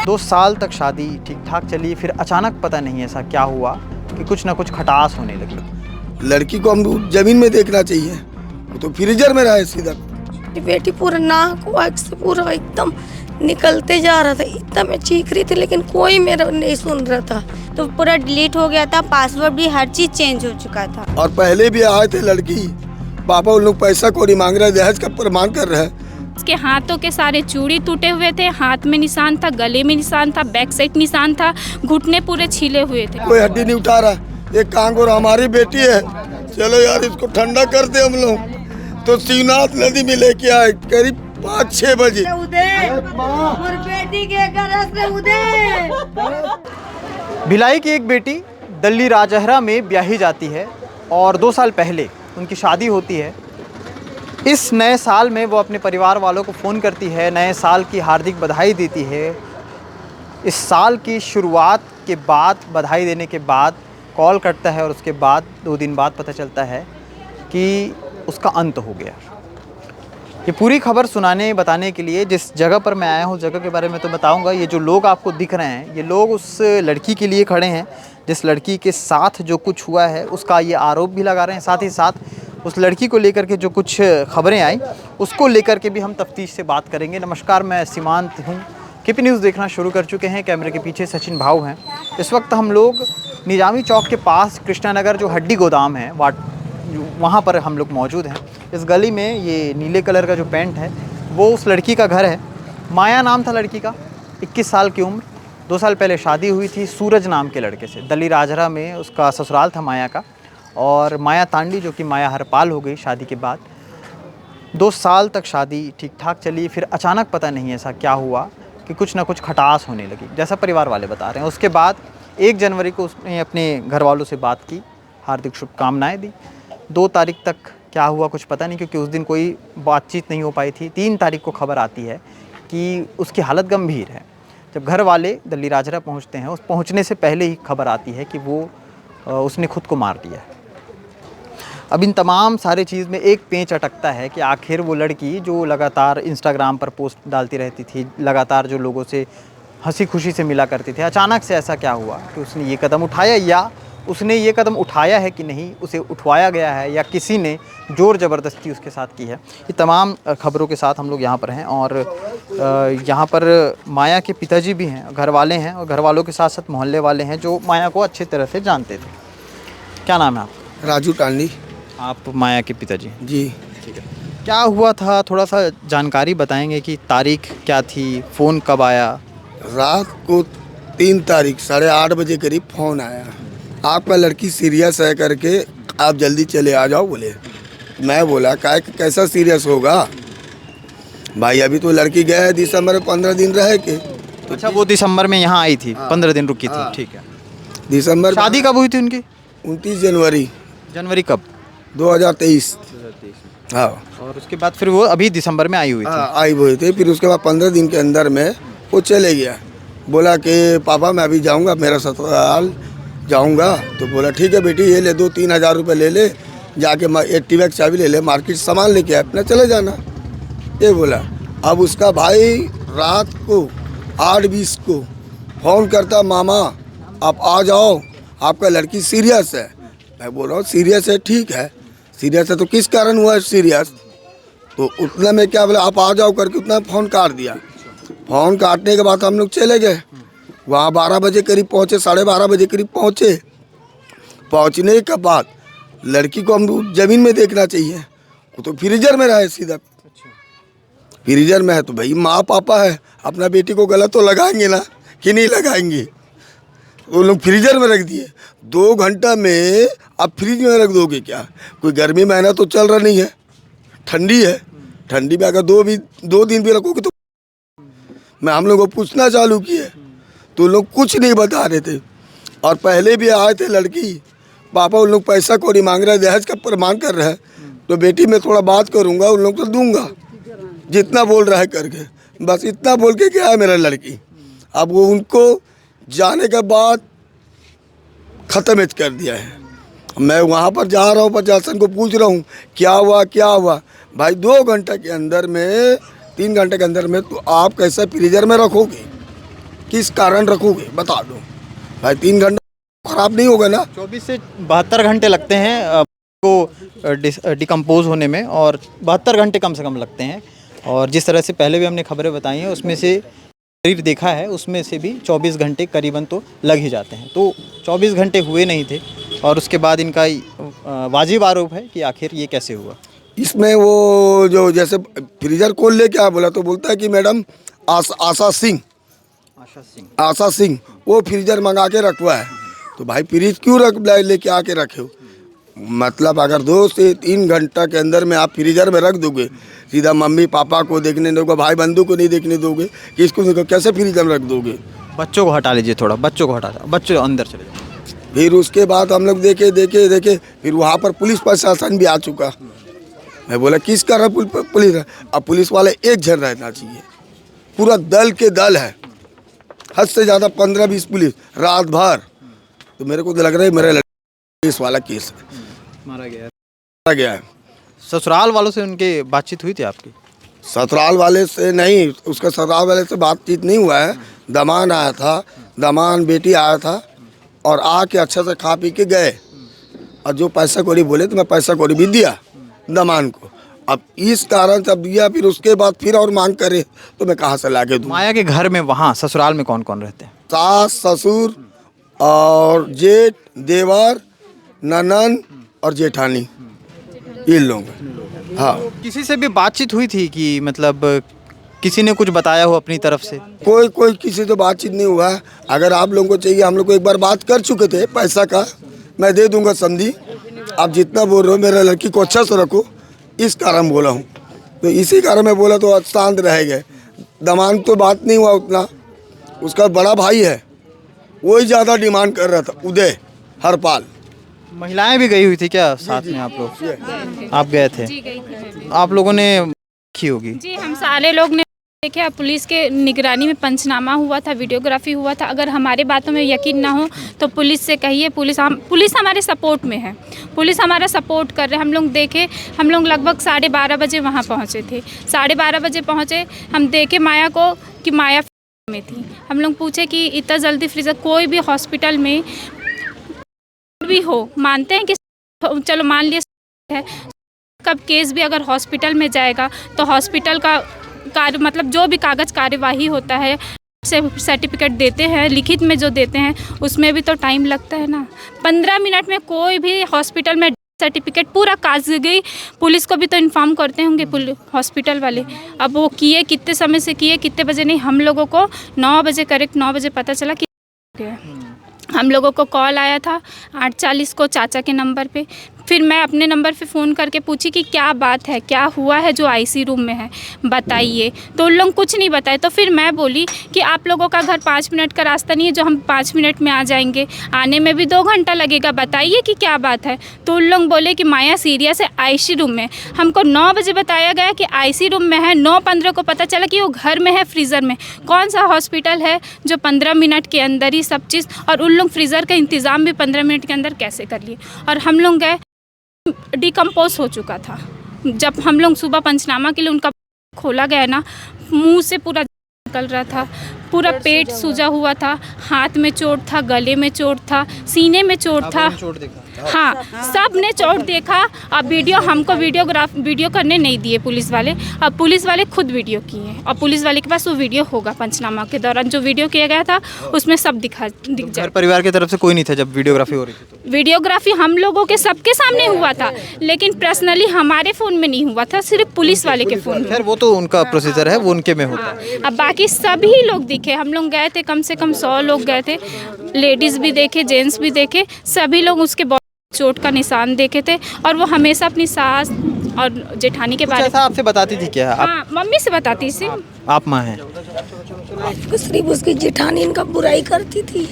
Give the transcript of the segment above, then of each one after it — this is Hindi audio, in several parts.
2 साल तक शादी ठीक ठाक चली, फिर अचानक पता नहीं ऐसा क्या हुआ कि कुछ ना कुछ खटास होने लगी। लड़की को हम जमीन में देखना चाहिए, वो तो फ्रीजर में रहा है सीधा। बेटी पूरा नाक वाक से पूरा एकदम निकलते जा रहा था, इतना मैं चीख रही थी लेकिन कोई मेरा नहीं सुन रहा था। तो पूरा डिलीट हो गया था, पासवर्ड भी हर चीज चेंज हो चुका था। और पहले भी आए थे लड़की, पापा उन लोग पैसा कौड़ी मांग रहे, दहेज का प्रमाण कर रहे हैं। उसके हाथों के सारे चूड़ी टूटे हुए थे, हाथ में निशान था, गले में निशान था, बैक साइड निशान था, घुटने पूरे छिले हुए थे। कोई हड्डी नहीं उठा रहा। एक काम करो, हमारी बेटी है, चलो यार इसको ठंडा कर दे हम लोग। तो शिवनाथ नदी में लेके आए करीब 5-6 बजे। बेटी के घर से भिलाई की एक बेटी दल्ली राजहरा में ब्याही जाती है और 2 साल पहले उनकी शादी होती है। इस नए साल में वो अपने परिवार वालों को फ़ोन करती है, नए साल की हार्दिक बधाई देती है। इस साल की शुरुआत के बाद बधाई देने के बाद कॉल करता है और उसके बाद 2 दिन बाद पता चलता है कि उसका अंत हो गया। ये पूरी खबर सुनाने बताने के लिए जिस जगह पर मैं आया हूँ, उस जगह के बारे में तो बताऊँगा। ये जो लोग आपको दिख रहे हैं, ये लोग उस लड़की के लिए खड़े हैं जिस लड़की के साथ जो कुछ हुआ है उसका ये आरोप भी लगा रहे हैं। साथ ही साथ उस लड़की को लेकर के जो कुछ खबरें आई उसको लेकर के भी हम तफ्तीश से बात करेंगे। नमस्कार, मैं सीमांत हूँ। केपी न्यूज़ देखना शुरू कर चुके हैं। कैमरे के पीछे सचिन भाऊ हैं। इस वक्त हम लोग निजामी चौक के पास कृष्णानगर जो हड्डी गोदाम है वहाँ पर हम लोग मौजूद हैं। इस गली में ये नीले कलर का जो पेंट है वो उस लड़की का घर है। माया नाम था लड़की का, 21 साल की उम्र। 2 साल पहले शादी हुई थी सूरज नाम के लड़के से। दल्ली राजहरा में उसका ससुराल था माया का। और माया तांडी जो कि माया हरपाल हो गई शादी के बाद। 2 साल तक शादी ठीक ठाक चली, फिर अचानक पता नहीं ऐसा क्या हुआ कि कुछ ना कुछ खटास होने लगी, जैसा परिवार वाले बता रहे हैं। उसके बाद 1 जनवरी को उसने अपने घर वालों से बात की, हार्दिक शुभकामनाएँ दी। 2 तारीख तक क्या हुआ कुछ पता नहीं, क्योंकि उस दिन कोई बातचीत नहीं हो पाई थी। 3 तारीख को खबर आती है कि उसकी हालत गंभीर है। जब घर वाले दल्ली राजहरा पहुंचते हैं, उस पहुंचने से पहले ही खबर आती है कि उसने खुद को मार दिया है। अब इन तमाम सारे चीज़ में एक पेंच अटकता है कि आखिर वो लड़की जो लगातार इंस्टाग्राम पर पोस्ट डालती रहती थी, लगातार जो लोगों से हंसी खुशी से मिला करती थी, अचानक से ऐसा क्या हुआ कि उसने ये कदम उठाया, या उसने ये कदम उठाया है कि नहीं, उसे उठवाया गया है या किसी ने ज़ोर ज़बरदस्ती उसके साथ की है। ये तमाम खबरों के साथ हम लोग यहाँ पर हैं। और यहाँ पर माया के पिताजी भी हैं, घर वाले हैं, और घर वालों के साथ साथ मोहल्ले वाले हैं जो माया को अच्छी तरह से जानते थे। क्या नाम है आपका? राजू टांडी। आप माया के पिताजी? जी। ठीक है। क्या हुआ था, थोड़ा सा जानकारी बताएंगे कि तारीख क्या थी, फ़ोन कब आया? रात को 3 तारीख 8:30 बजे करीब फ़ोन आया, आपका लड़की सीरियस है करके, आप जल्दी चले आ जाओ। बोले, मैं बोला कैसा सीरियस होगा भाई, अभी तो लड़की गया है दिसंबर में 15 दिन रह के। तो अच्छा, वो दिसंबर में यहाँ आई थी? 15 दिन रुकी थी। ठीक है। दिसंबर। शादी कब हुई थी उनकी? 29 जनवरी। जनवरी कब? 2023। हाँ। और उसके बाद फिर वो अभी दिसंबर में आई हुई थी? हाँ, आई हुई थी। फिर उसके बाद 15 दिन के अंदर में वो चले गया। बोला कि पापा मैं अभी जाऊँगा, मेरा ससुराल जाऊँगा। तो बोला ठीक है बेटी, ये ले 2-3 हज़ार रुपये ले ले, जाके एक्टिवा की चाबी ले ले, मार्केट सामान लेके आए, अपना चले जाना, ये बोला। अब उसका भाई रात को 8:20 को फ़ोन करता, मामा आप आ जाओ, आपका लड़की सीरियस है। मैं बोल रहा हूँ सीरियस है, ठीक है सीरियस है तो किस कारण हुआ है सीरियस? तो उतना में क्या बोला, आप आ जाओ करके उतना फ़ोन काट दिया। फ़ोन काटने के बाद हम लोग चले गए वहाँ। 12 बजे करीब पहुँचे, 12:30 बजे करीब पहुँचे। पहुँचने के बाद लड़की को हम ज़मीन में देखना चाहिए, वो तो फ्रीजर में रहा है सीधा। फ्रीजर में है तो भाई माँ पापा है, अपना बेटी को गलत तो लगाएंगे ना कि नहीं लगाएंगे? वो लोग फ्रीजर में रख दिए। 2 घंटा में आप फ्रिज में रख दोगे क्या? कोई गर्मी महीना तो चल रहा नहीं है, ठंडी है। ठंडी में अगर 2 दिन भी रखोगे तो मैं हम लोग को पूछना चालू किए तो लोग कुछ नहीं बता रहे थे। और पहले भी आए थे लड़की, पापा उन लोग पैसा कौड़ी मांग रहे, दहेज का प्रमाण कर रहे हैं। तो बेटी मैं थोड़ा बात करूँगा, उन लोग तो दूंगा जितना बोल रहा है करके, बस इतना बोल के गया है मेरा लड़की। अब वो उनको जाने के बाद ख़त्म कर दिया है। मैं वहाँ पर जा रहा हूँ, प्रशासन को पूछ रहा हूँ क्या हुआ क्या हुआ। भाई 2 घंटे के अंदर में, 3 घंटे के अंदर में तो आप कैसे फ्रीजर में रखोगे? किस कारण रखोगे बता दो भाई। 3 घंटा खराब नहीं होगा ना? 24 से 72 घंटे लगते हैं को डिकम्पोज होने में, और 72 घंटे कम से कम लगते हैं। और जिस तरह से पहले भी हमने खबरें बताई हैं, उसमें से शरीर देखा है, उसमें से भी 24 घंटे करीबन तो लग ही जाते हैं। तो 24 घंटे हुए नहीं थे, और उसके बाद इनका वाजिब आरोप है कि आखिर ये कैसे हुआ। इसमें वो जो जैसे फ्रीजर खोल ले क्या बोला, तो बोलता है कि मैडम आशा सिंह वो फ्रीजर मंगा के रखवा है। तो भाई फ्रिज क्यों लेके आके रखे हो? मतलब अगर 2 से 3 घंटा के अंदर में आप फ्रीजर में रख दोगे, सीधा मम्मी पापा को देखने दोगे, भाई बंधु को नहीं देखने दोगे, किसको कैसे फ्रीजर में रख दोगे? बच्चों को हटा लीजिए, थोड़ा बच्चों को हटा, बच्चों अंदर चले जाओ। फिर उसके बाद हम लोग देखे फिर वहाँ पर पुलिस प्रशासन भी आ चुका। मैं बोला किस कारण पुलिस? अब पुलिस वाले एक जन रहना चाहिए, पूरा दल के दल है, हद से ज़्यादा 15-20 पुलिस रात भर। तो मेरे को तो लग रहा है मेरा पुलिस वाला केस है, मारा गया है। ससुराल वालों से उनके बातचीत हुई थी आपकी? ससुराल वाले से नहीं, उसका ससुराल वाले से बातचीत नहीं हुआ है। दामाद आया था, दामाद बेटी आया था, और आके अच्छे से खा पी के गए। और जो पैसा कौड़ी बोले तो मैं पैसा कौड़ी भी दिया दामाद को। अब इस कारण जब दिया, फिर उसके बाद फिर और मांग करे तो मैं कहाँ से लाके दूँ? माया के घर में वहाँ ससुराल में कौन कौन रहते हैं? सास ससुर और जेठ देवर ननन और जेठानी, ये लोग। हाँ, किसी से भी बातचीत हुई थी कि मतलब किसी ने कुछ बताया हो अपनी तरफ से? कोई किसी से बातचीत नहीं हुआ है। अगर आप लोगों को चाहिए, हम लोग को एक बार बात कर चुके थे पैसा का, मैं दे दूंगा समझी। आप जितना बोल रहे हो मेरा लड़की को अच्छा से रखो, इस कारण बोला हूँ। तो इसी कारण मैं बोला तो शांत रह गए। दामाद तो बात नहीं हुआ उतना, उसका बड़ा भाई है वही ज़्यादा डिमांड कर रहा था, उदय हरपाल। महिलाएं भी गई हुई थी क्या साथ में? आप लोग आप गए थे? जी गई थी। आप लोगों ने की होगी? जी हम सारे लोग ने देखा, पुलिस के निगरानी में पंचनामा हुआ था, वीडियोग्राफी हुआ था। अगर हमारे बातों में यकीन ना हो तो पुलिस से कहिए, पुलिस हमारे सपोर्ट में है, पुलिस हमारा सपोर्ट कर रहे हैं। हम लोग देखे, हम लोग लगभग 12:30 बजे वहाँ पहुँचे थे। 12:30 बजे पहुँचे, हम देखे माया को कि माया में थी। हम लोग पूछे कि इतना जल्दी फ्रीजर, कोई भी हॉस्पिटल में भी हो, मानते हैं कि चलो मान लिया है, कब केस भी अगर हॉस्पिटल में जाएगा तो हॉस्पिटल का कार्य मतलब जो भी कागज़ कार्यवाही होता है, से सर्टिफिकेट देते हैं, लिखित में जो देते हैं उसमें भी तो टाइम लगता है ना। 15 मिनट में कोई भी हॉस्पिटल में सर्टिफिकेट पूरा कागज़ी, पुलिस को भी तो इन्फॉर्म करते होंगे हॉस्पिटल वाले। अब वो किए कितने समय से किए, कितने बजे नहीं। हम लोगों को 9 बजे करेक्ट 9 बजे पता चला कि हम लोगों को कॉल आया था 8:40 को चाचा के नंबर पे। फिर मैं अपने नंबर पे फ़ोन करके पूछी कि क्या बात है, क्या हुआ है जो आईसी रूम में है, बताइए। तो उन लोग कुछ नहीं बताए। तो फिर मैं बोली कि आप लोगों का घर 5 मिनट का रास्ता नहीं है जो हम 5 मिनट में आ जाएंगे, आने में भी 2 घंटा लगेगा, बताइए कि क्या बात है। तो उन लोग बोले कि माया सीरियस है, आईसी रूम में। हमको 9 बजे बताया गया कि आईसी रूम में है, 9:15 को पता चला कि वो घर में है, फ्रीज़र में। कौन सा हॉस्पिटल है जो 15 मिनट के अंदर ही सब चीज़, और उन लोग फ्रीज़र का इंतज़ाम भी 15 मिनट के अंदर कैसे कर लिए। और हम लोग गए, डिकम्पोज हो चुका था। जब हम लोग सुबह पंचनामा के लिए उनका खोला गया ना, मुंह से पूरा निकल रहा था, पूरा पेट सूजा हुआ था, हाथ में चोट था, गले में चोट था, सीने में चोट था। हाँ, सब ने चोट देखा। अब वीडियो हमको वीडियो करने नहीं दिए पुलिस वाले। अब पुलिस वाले खुद वीडियो किए, और पुलिस वाले के पास वो वीडियो होगा पंचनामा के दौरान जो वीडियो किया गया था, उसमें सब दिख जाए। घर परिवार की तरफ से कोई नहीं था जब वीडियोग्राफी हो रही थी? तो वीडियोग्राफी हम लोगों के सबके सामने हुआ था, लेकिन पर्सनली हमारे फ़ोन में नहीं हुआ था, सिर्फ पुलिस वाले के फ़ोन में। खैर वो तो उनका प्रोसीजर है, वो उनके में होता है। अब बाकी सभी लोग दिखे, हम लोग गए थे, कम से कम 100 लोग गए थे, लेडीज़ भी देखे, जेंट्स भी देखे, सभी लोग उसके चोट का निशान देखे थे। और वो हमेशा अपनी सास और जेठानी के बारे में आपसे बताती थी क्या? हाँ, मम्मी से बताती थी। आप माँ हैं? सिर्फ उसकी जेठानी इनका बुराई करती थी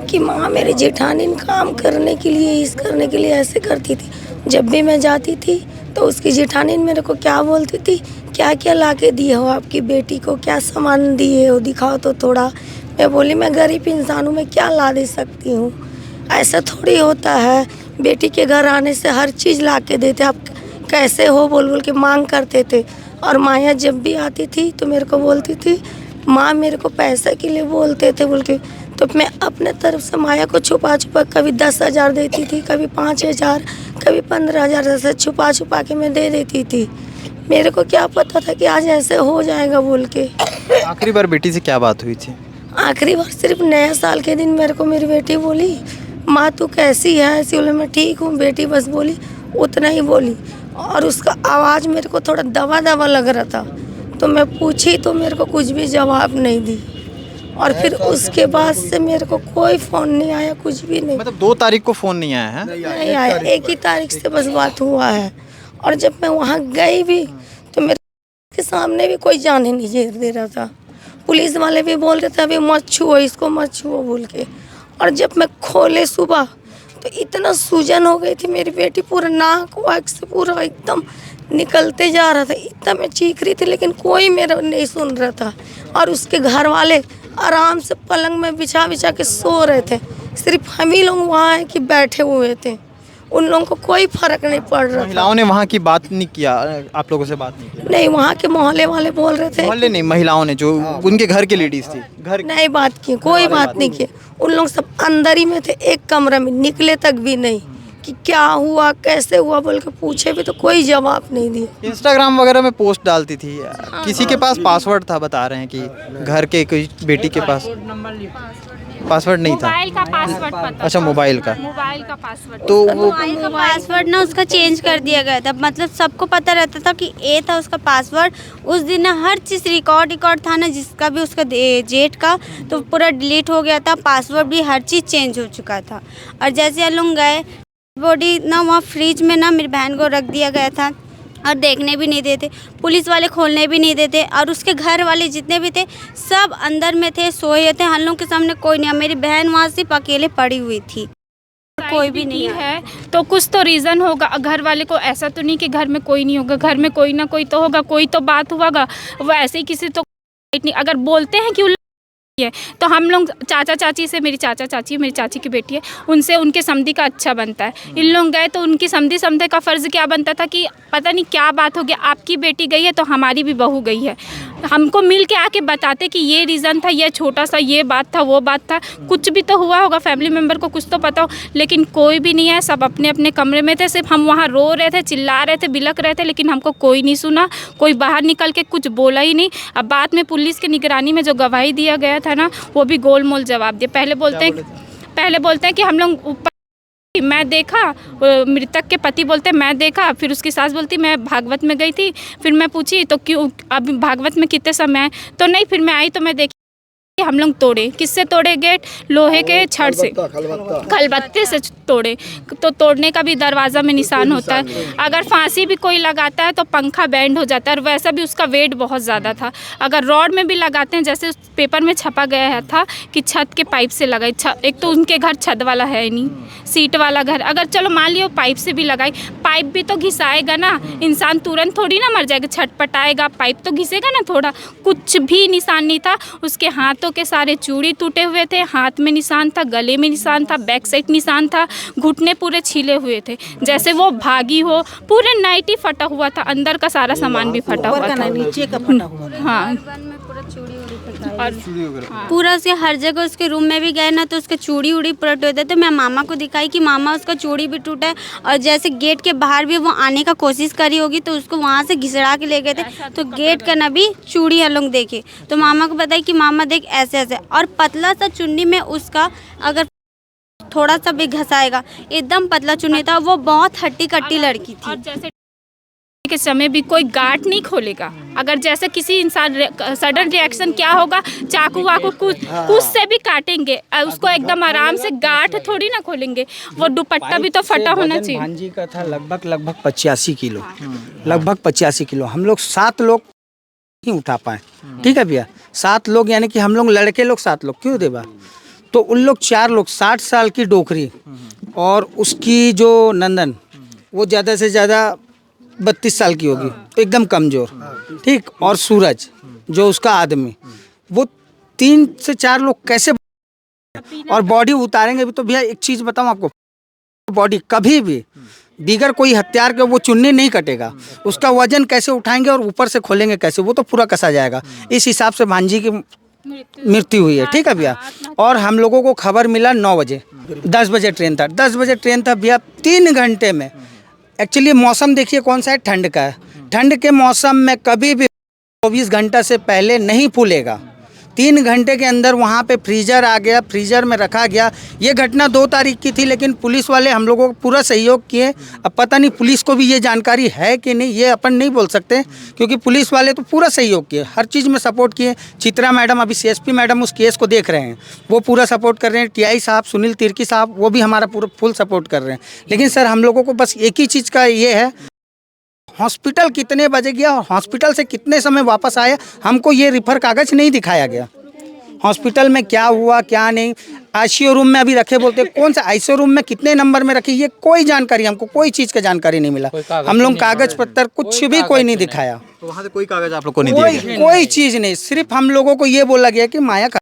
कि माँ मेरे जेठानी काम करने के लिए, इस करने के लिए ऐसे करती थी। जब भी मैं जाती थी तो उसकी जेठानी मेरे को क्या बोलती थी, क्या क्या ला के दिए हो आपकी बेटी को, क्या सामान दिए हो, दिखाओ तो थोड़ा। मैं बोली मैं गरीब इंसान हूँ, मैं क्या ला दे सकती हूँ, ऐसा थोड़ी होता है। बेटी के घर आने से हर चीज़ ला के देते, आप कैसे हो बोल बोल के मांग करते थे। और माया जब भी आती थी तो मेरे को बोलती थी माँ मेरे को पैसे के लिए बोलते थे बोल के, तो मैं अपने तरफ से माया को छुपा छुपा कभी 10,000 देती थी, कभी 5,000, कभी 15,000, ऐसे छुपा छुपा के मैं दे देती थी। मेरे को क्या पता था कि आज ऐसे हो जाएगा बोल के। आखिरी बार बेटी से क्या बात हुई थी? आखिरी बार सिर्फ नया साल के दिन मेरे को मेरी बेटी बोली, माँ तू कैसी है? ऐसी बोले मैं ठीक हूँ। बेटी बस बोली, उतना ही बोली, और उसका आवाज़ मेरे को थोड़ा दबा दबा लग रहा था। तो मैं पूछी तो मेरे को कुछ भी जवाब नहीं दी, और फिर उसके बाद से मेरे को कोई फ़ोन नहीं आया, कुछ भी नहीं। मतलब 2 तारीख को फ़ोन नहीं आया है? नहीं आया, एक ही तारीख से बस बात हुआ है। और जब मैं वहाँ गई भी तो मेरे के सामने भी कोई जाने नहीं दे रहा था। पुलिस वाले भी बोल रहे थे अभी मत छुओ इसको, मत छुओ बोल के। और जब मैं खोले सुबह तो इतना सूजन हो गई थी मेरी बेटी, पूरा नाक वाक से पूरा एकदम निकलते जा रहा था। इतना मैं चीख रही थी लेकिन कोई मेरा नहीं सुन रहा था। और उसके घर वाले आराम से पलंग में बिछा बिछा के सो रहे थे, सिर्फ हम ही लोग वहाँ हैं कि बैठे हुए थे। उन लोगों को कोई फर्क नहीं पड़ रहा था। महिलाओं ने वहाँ की बात नहीं किया, आप लोगों से बात नहीं की? नहीं, वहाँ के मोहल्ले वाले बोल रहे थे। मोहल्ले नहीं, महिलाओं ने, जो उनके घर की लेडीज थी, घर नहीं बात की, कोई बात नहीं की। उन लोग सब अंदर ही में थे, एक कमरे में, निकले तक भी नहीं कि क्या हुआ कैसे हुआ बोल के पूछे भी तो कोई जवाब नहीं दिया। इंस्टाग्राम वगैरह में पोस्ट डालती थी, किसी के पास पासवर्ड था, बता रहे हैं कि घर के कोई बेटी के पास पासवर्ड नहीं था। मोबाइल का पासवर्ड पता। अच्छा, मोबाइल का पासवर्ड। तो वो मोबाइल का पासवर्ड ना उसका चेंज कर दिया गया था। मतलब सबको पता रहता था कि ए था उसका पासवर्ड। उस दिन ना हर चीज़ रिकॉर्ड था ना, जिसका भी उसका जेट का, तो पूरा डिलीट हो गया था। पासवर्ड भी हर चीज़ चेंज हो चुका था। और जैसे हम लोग गए, बॉडी ना वहाँ फ्रिज में ना मेरी बहन को रख दिया गया था, और देखने भी नहीं देते, पुलिस वाले खोलने भी नहीं देते। और उसके घर वाले जितने भी थे सब अंदर में थे, सोए थे। हम लोग के सामने कोई नहीं। मेरी बहन वहाँ सिर्फ अकेले पड़ी हुई थी, कोई भी नहीं है। तो कुछ तो रीज़न होगा घर वाले को। ऐसा तो नहीं कि घर में कोई नहीं होगा, घर में कोई ना कोई तो होगा, कोई तो बात होगा। वो ऐसे ही किसी तो नहीं, अगर बोलते हैं कि है तो हम लोग चाचा चाची से, मेरी चाचा चाची, मेरी चाची की बेटी है, उनसे उनके समधी का अच्छा बनता है। इन लोग गए तो उनकी समधी का फ़र्ज़ क्या बनता था कि पता नहीं क्या बात हो गया, आपकी बेटी गई है तो हमारी भी बहू गई है। हमको मिल के आके बताते कि ये रीज़न था, ये छोटा सा ये बात था, वो बात था। कुछ भी तो हुआ होगा, फैमिली मेम्बर को कुछ तो पता हो, लेकिन कोई भी नहीं है। सब अपने अपने कमरे में थे। सिर्फ हम वहाँ रो रहे थे, चिल्ला रहे थे, बिलक रहे थे, लेकिन हमको कोई नहीं सुना। कोई बाहर निकल के कुछ बोला ही नहीं। अब बाद में पुलिस की निगरानी में जो गवाही दिया गया था ना, वो भी गोलमोल जवाब दिया। पहले बोलते हैं कि हम लोग ऊपर, मैं देखा, मृतक के पति बोलते मैं देखा, फिर उसकी सास बोलती मैं भागवत में गई थी। फिर मैं पूछी तो क्यों, अब भागवत में कितने समय, तो नहीं, फिर मैं आई तो मैं देखी हम लोग तोड़े। किससे तोड़े? गेट लोहे के छड़ से, खलबत्ते से तोड़े। तो तोड़ने का भी दरवाज़ा में निशान होता है। अगर फांसी भी कोई लगाता है तो पंखा बैंड हो जाता है, और वैसा भी उसका वेट बहुत ज़्यादा था। अगर रॉड में भी लगाते हैं, जैसे पेपर में छपा गया था कि छत के पाइप से लगाई। एक तो उनके घर छत वाला है नहीं, सीट वाला घर। अगर चलो मान लियो पाइप से भी लगाई, पाइप भी तो घिसाएगा ना, इंसान तुरंत थोड़ी ना मर जाएगा, छटपटाएगा, पाइप तो घिसेगा ना थोड़ा। कुछ भी निशान नहीं था। उसके हाथों के सारे चूड़ी टूटे हुए थे, हाथ में निशान था, गले में निशान था, बैक साइड निशान था, घुटने पूरे छिले हुए थे, जैसे वो भागी हो। पूरे नाइटी फटा हुआ था, अंदर का सारा सामान भी फटा हुआ था, नीचे का फटा हुआ था। हाँ, और पूरा उसके हर जगह, उसके रूम में भी गए ना तो उसके चूड़ी उड़ी पूरा टूटे। तो मैं मामा को दिखाई कि मामा उसका चूड़ी भी टूटा है। और जैसे गेट के बाहर भी वो आने का कोशिश करी होगी तो उसको वहाँ से घिसड़ा के ले गए थे। तो गेट का ना भी चूड़ी हम लोग देखे तो मामा को बताया कि मामा देख ऐसे ऐसे। और पतला सा चुन्नी में उसका अगर थोड़ा सा भी घसाएगा, एकदम पतला चुन्नी था। वो बहुत हट्टी कट्टी लड़की थी। और जैसे के समय भी कोई गांठ नहीं खोलेगा। अगर जैसे किसी इंसान सडन रिएक्शन क्या होगा, चाकू वाकू कुछ से भी काटेंगे, उसको एकदम आराम से, गांठ थोड़ी ना खोलेंगे। वो दुपट्टा भी तो फटा होना चाहिए। भांजी का था लगभग 85 किलो, लगभग 85 किलो। हम लोग 7 लोग नहीं उठा पाए, ठीक है भैया। 7 लोग यानी कि हम लोग लड़के लोग 7 लोग, क्यों देवा। तो उन लोग 4 लोग, 60 साल की डोकरी और उसकी जो नंदन, वो ज़्यादा से ज़्यादा 32 साल की होगी, एकदम कमज़ोर, ठीक। और सूरज जो उसका आदमी, वो 3 से 4 लोग कैसे, और बॉडी उतारेंगे भी। तो भैया एक चीज़ बताऊँ आपको, बॉडी कभी भी बिगर कोई हथियार के वो चुन्नी नहीं कटेगा, उसका वजन कैसे उठाएंगे और ऊपर से खोलेंगे कैसे, वो तो पूरा कसा जाएगा। इस हिसाब से भांजी की मृत्यु हुई है, ठीक है भैया। और हम लोगों को खबर मिला 9 बजे, 10 बजे ट्रेन था, 10 बजे ट्रेन था भैया। 3 घंटे में एक्चुअली मौसम देखिए कौन सा है, ठंड का है। ठंड के मौसम में कभी भी 24 घंटा से पहले नहीं फूलेगा। 3 घंटे के अंदर वहाँ पे फ्रीजर आ गया, फ्रीजर में रखा गया। ये घटना 2 तारीख की थी, लेकिन पुलिस वाले हम लोगों को पूरा सहयोग किए। अब पता नहीं पुलिस को भी ये जानकारी है कि नहीं, ये अपन नहीं बोल सकते, क्योंकि पुलिस वाले तो पूरा सहयोग किए, हर चीज़ में सपोर्ट किए। चित्रा मैडम, अभी CSP मैडम उस केस को देख रहे हैं, वो पूरा सपोर्ट कर रहे हैं। TI साहब, सुनील तिर्की साहब, वो भी हमारा पूरा फुल सपोर्ट कर रहे हैं। लेकिन सर हम लोगों को बस एक ही चीज़ का ये है, हॉस्पिटल कितने बजे गया और हॉस्पिटल से कितने समय वापस आया, हमको ये रिफर कागज़ नहीं दिखाया गया। हॉस्पिटल में क्या हुआ क्या नहीं, ICU रूम में अभी रखे बोलते, कौन सा ICU रूम में कितने नंबर में रखे, ये कोई जानकारी, हमको कोई चीज़ का जानकारी नहीं मिला। हम लोग कागज़ पत्तर कुछ भी कोई नहीं दिखाया, तो वहाँ से कोई कागज़ आप लोग को नहीं दिया गया? कोई चीज़ नहीं, सिर्फ हम लोगों को ये बोला गया कि माया का,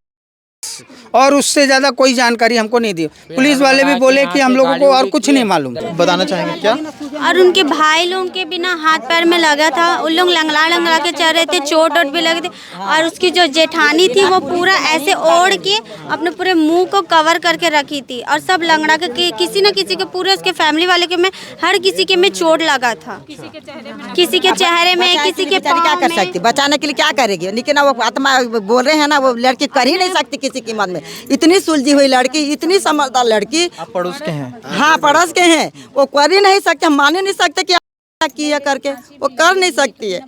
और उससे ज़्यादा कोई जानकारी हमको नहीं दी। पुलिस वाले भी बोले कि हम लोगों को और कुछ नहीं मालूम। बताना चाहेंगे क्या? और उनके भाई लोगों के बिना हाथ पैर में लगा था, उन लोग लंगड़ा लंगड़ा के चल रहे थे, चोट वोट भी लगे थे। और उसकी जो जेठानी थी वो पूरा ऐसे ओढ़ के अपने पूरे मुंह को कवर करके रखी थी, और सब लंगड़ा के किसी न किसी के, पूरे उसके फैमिली वाले के में, हर किसी के में चोट लगा था, किसी के चेहरे में, किसी के क्या कर सकती, बचाने के लिए क्या करेगी, लेकिन वो आत्मा बोल रहे हैं ना, वो लड़की कर ही नहीं सकती किसी की मन में। इतनी सुलझी हुई लड़की, इतनी समझदार लड़की। आप पड़ोस के हैं? हाँ, पड़ोस के हैं, वो कर ही नहीं सकते, हम मान ही नहीं सकते कि किया करके, वो कर नहीं सकती है।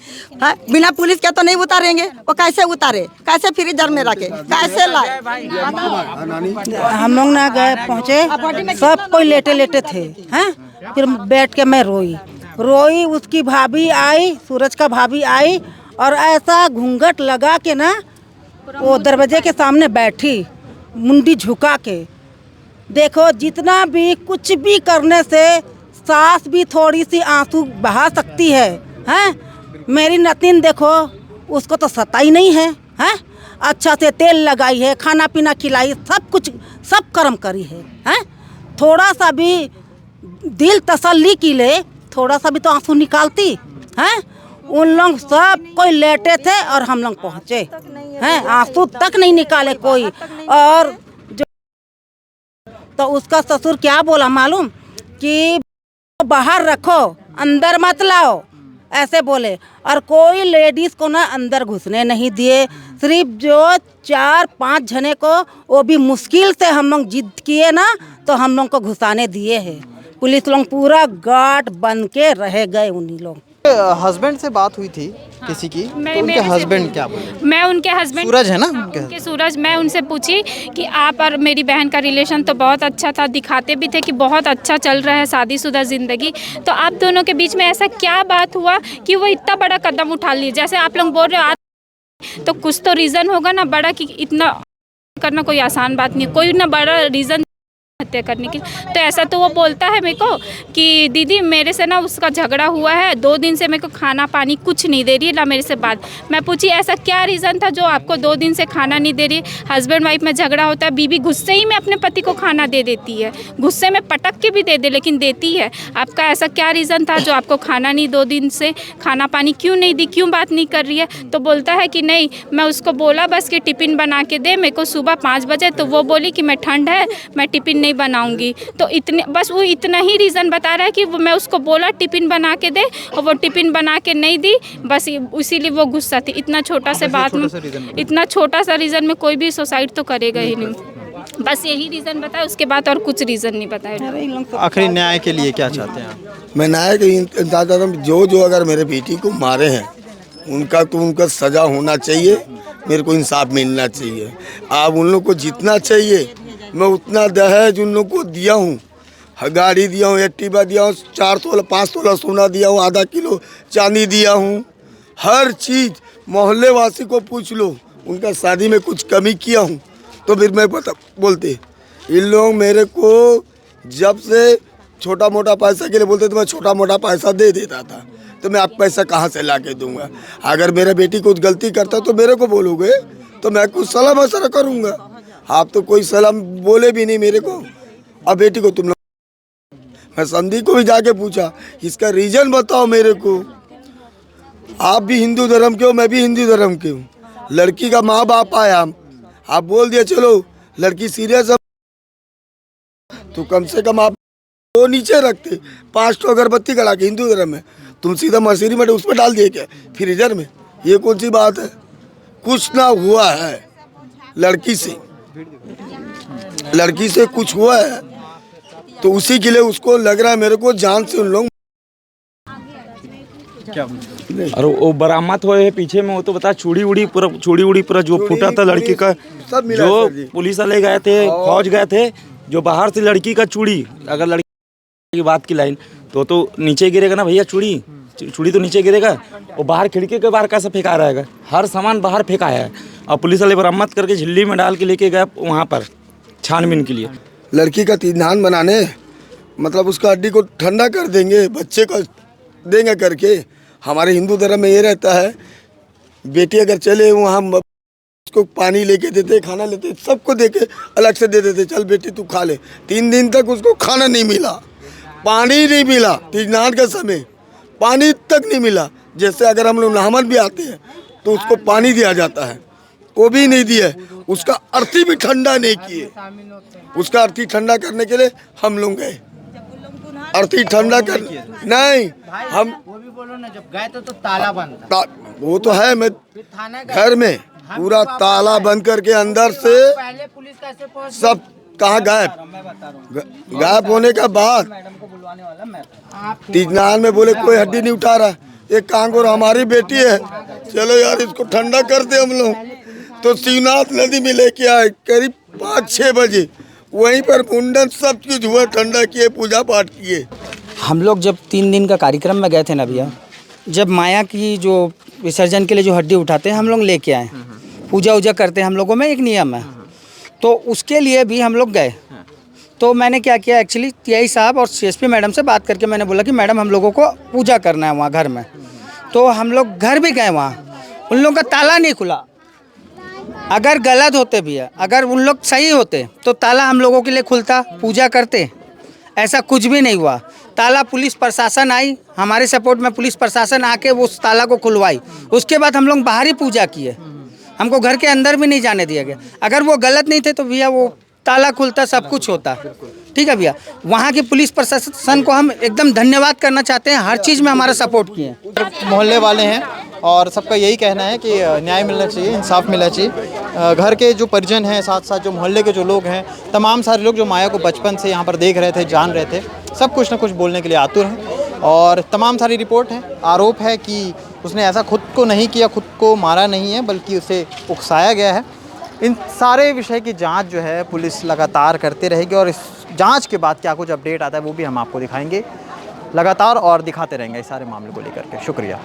हाँ, बिना पुलिस के तो नहीं उतारेंगे, वो कैसे उतारे, कैसे फ्रीजर में रखे, कैसे लाए। हम लोग ना गए, पहुँचे, सब कोई लेटे लेटे थे हैं। फिर बैठ के मैं रोई, उसकी भाभी आई, सूरज का भाभी आई, और ऐसा घूंघट लगा के ना वो दरवाजे के सामने बैठी, मुंडी झुका के। देखो, जितना भी कुछ भी करने से सांस भी थोड़ी सी आंसू बहा सकती है, हैं? मेरी नतीन देखो, उसको तो सता ही नहीं है, हैं? अच्छा से तेल लगाई है, खाना पीना खिलाई, सब कुछ, सब कर्म करी है, हैं? थोड़ा सा भी दिल तसल्ली की ले, थोड़ा सा भी तो आंसू निकालती, हैं? उन लोग सब कोई लेटे थे और हम लोग पहुँचे हैं, आंसू तक नहीं निकाले कोई। और जो तो उसका ससुर क्या बोला मालूम, कि बाहर रखो, अंदर मत लाओ, ऐसे बोले। और कोई लेडीज़ को ना अंदर घुसने नहीं दिए, सिर्फ जो 4-5 जने को, वो भी मुश्किल से हम लोग जिद किए ना, तो हम लोग को घुसाने दिए हैं। पुलिस लोग पूरा गार्ड बन के रह गए उन्हीं लोग। हस्बैंड से बात हुई थी किसी की, तो उनके हस्बैंड क्या बोले? मैं उनके हस्बैंड, सूरज है ना उनके सूरज, मैं उनसे पूछी कि आप और मेरी बहन का रिलेशन तो बहुत अच्छा था, दिखाते भी थे कि बहुत अच्छा चल रहा है शादीशुदा ज़िंदगी, तो आप दोनों के बीच में ऐसा क्या बात हुआ कि वो इतना बड़ा कदम उठा लिए? जैसे आप लोग बोल रहे हो, तो कुछ तो रीज़न होगा ना बड़ा, कि इतना करना कोई आसान बात नहीं, कोई ना बड़ा रीज़न हत्या करने की। तो ऐसा तो वो बोलता है मेरे को कि दीदी मेरे से ना उसका झगड़ा हुआ है, 2 दिन से मेरे को खाना पानी कुछ नहीं दे रही है ना मेरे से बात। मैं पूछी ऐसा क्या रीज़न था जो आपको 2 दिन से खाना नहीं दे रही? हस्बैंड वाइफ में झगड़ा होता है, बीवी गुस्से ही में अपने पति को खाना दे देती है, गुस्से में पटक के भी दे दे लेकिन देती है। आपका ऐसा क्या रीज़न था जो आपको खाना नहीं, 2 दिन से खाना पानी क्यों नहीं दी, क्यों बात नहीं कर रही है? तो बोलता है कि नहीं, मैं उसको बोला बस कि टिफ़िन बना के दे मेरे को सुबह 5 बजे, तो वो बोली कि मैं ठंड है, मैं टिफ़िन नहीं बनाऊंगी। तो इतने, बस वो इतना ही रीज़न बता रहा है कि मैं उसको बोला टिफ़िन बना के दे, और वो टिफ़िन बना के नहीं दी, बस इसीलिए वो गुस्सा थी। इतना छोटा सा बात में, इतना छोटा सा रीज़न में कोई भी सुसाइड तो करेगा ही नहीं। बस यही रीज़न बताया, उसके बाद और कुछ रीज़न नहीं बताया। आखिरी न्याय के लिए क्या चाहते हैं आप? मैं न्याय के इंतजार करता हूँ, जो अगर मेरे बेटी को मारे हैं उनका सज़ा होना चाहिए, मेरे को इंसाफ मिलना चाहिए। आप उन लोग को जितना चाहिए, मैं उतना दहेज उन लोग को दिया हूँ, गाड़ी दिया हूँ, एक्टिवा दिया हूँ, 4 तोला 5 तोला सोना दिया हूँ, आधा किलो चांदी दिया हूँ, हर चीज़। मोहल्ले वासी को पूछ लो, उनका शादी में कुछ कमी किया हूँ तो फिर मैं बोलते। इन लोग मेरे को जब से छोटा मोटा पैसा के लिए बोलते तो मैं छोटा मोटा पैसा दे देता था, तो मैं आप पैसा कहाँ से ला के दूँगा? अगर मेरा बेटी कुछ गलती करता तो मेरे को बोलोगे तो मैं कुछ सलाह मशवरा करूँगा। आप तो कोई सलाह बोले भी नहीं मेरे को। अब बेटी को तुम लोग मैं समधी को भी जाके पूछा, इसका रीजन बताओ मेरे को। आप भी हिंदू धर्म के हो, मैं भी हिंदू धर्म के हूँ। लड़की का माँ बाप आया, आप बोल दिया चलो लड़की सीरियस है तो कम से कम आप वो नीचे रखते 5 तो अगरबत्ती करा के हिंदू धर्म में, तुम सीधा मसीरी में उस पर डाल दिए क्या फ्रीजर में? ये कौन सी बात है? कुछ ना हुआ है लड़की से कुछ हुआ है तो उसी के लिए उसको लग रहा है मेरे को जान से उन लोग क्या और वो बरामद हुए है पीछे में, वो तो बता चूड़ी उड़ी पूरा जो फूटा था लड़की का, सब मिला जो सर जी। पुलिस वाले गए थे, फौज गए थे, जो बाहर से लड़की का चूड़ी, अगर लड़की की बात की लाइन तो नीचे गिरेगा ना भैया, चूड़ी तो नीचे गिरेगा। वो बाहर खिड़की के बाहर कैसे फेंका रहेगा? हर सामान बाहर फेंकाया है और पुलिस वाले बरामद करके झिल्ली में डाल के लेके गए वहाँ पर छानबीन के लिए। लड़की का तीर्थान बनाने मतलब उसका हड्डी को ठंडा कर देंगे, बच्चे को देंगे करके। हमारे हिंदू धर्म में ये रहता है, बेटी अगर चले वहाँ उसको पानी लेके देते, खाना लेते, सबको दे के अलग से दे देते, चल बेटी तू खा ले। 3 दिन तक उसको खाना नहीं मिला, पानी नहीं मिला, तीर्थान का समय पानी तक नहीं मिला। जैसे अगर हम लोग नहामन भी आते हैं तो उसको पानी दिया जाता है, वो भी नहीं दिया। उसका अर्थी भी ठंडा नहीं किए। उसका अर्थी ठंडा करने के लिए हम लोग गए, अर्थी ठंडा कर नहीं हम वो भी बोलो ना, जब गए तो ताला बंद था। वो तो है, मैं घर में पूरा ताला बंद करके अंदर से पहले पुलिस कैसे पहुंच सब कहाँ गायब होने के बाद तीर्थान में बोले कोई हड्डी नहीं उठा रहा। एक काम करो, हमारी बेटी है, चलो यार इसको ठंडा कर दे हम लोग। तो शिवनाथ नदी में लेके आए करीब 5-6 बजे, वहीं पर मुंडन सब चीज हुआ, ठंडा किए, पूजा पाठ किए। हम लोग जब 3 दिन का कार्यक्रम में गए थे ना भैया, जब माया की जो विसर्जन के लिए जो हड्डी उठाते हैं हम लोग लेके आए, पूजा वूजा करते हैं, हम लोगों में एक नियम है, तो उसके लिए भी हम लोग गए। तो मैंने क्या किया, एक्चुअली टीआई साहब और सीएसपी मैडम से बात करके मैंने बोला कि मैडम हम लोगों को पूजा करना है वहाँ घर में। तो हम लोग घर भी गए, वहाँ उन लोगों का ताला नहीं खुला। अगर गलत होते भैया, अगर उन लोग सही होते तो ताला हम लोगों के लिए खुलता, पूजा करते। ऐसा कुछ भी नहीं हुआ। ताला पुलिस प्रशासन आई, हमारे सपोर्ट में पुलिस प्रशासन आके वो उस ताला को खुलवाई। उसके बाद हम लोग बाहर ही पूजा किए, हमको घर के अंदर भी नहीं जाने दिया गया। अगर वो गलत नहीं थे तो भैया वो ताला खुलता, सब कुछ होता। ठीक है भैया, वहाँ की पुलिस प्रशासन को हम एकदम धन्यवाद करना चाहते हैं, हर चीज़ में हमारा सपोर्ट किए। मोहल्ले वाले हैं और सबका यही कहना है कि न्याय मिलना चाहिए, इंसाफ मिलना चाहिए। घर के जो परिजन हैं, साथ साथ जो मोहल्ले के जो लोग हैं, तमाम सारे लोग जो माया को बचपन से यहाँ पर देख रहे थे, जान रहे थे, सब कुछ ना कुछ बोलने के लिए आतुर हैं। और तमाम सारी रिपोर्ट है, आरोप है कि उसने ऐसा खुद को नहीं किया, खुद को मारा नहीं है, बल्कि उसे उकसाया गया है। इन सारे विषय की जांच जो है पुलिस लगातार करते रहेगी और इस जांच के बाद क्या कुछ अपडेट आता है वो भी हम आपको दिखाएंगे लगातार और दिखाते रहेंगे इस सारे मामले को लेकर के। शुक्रिया।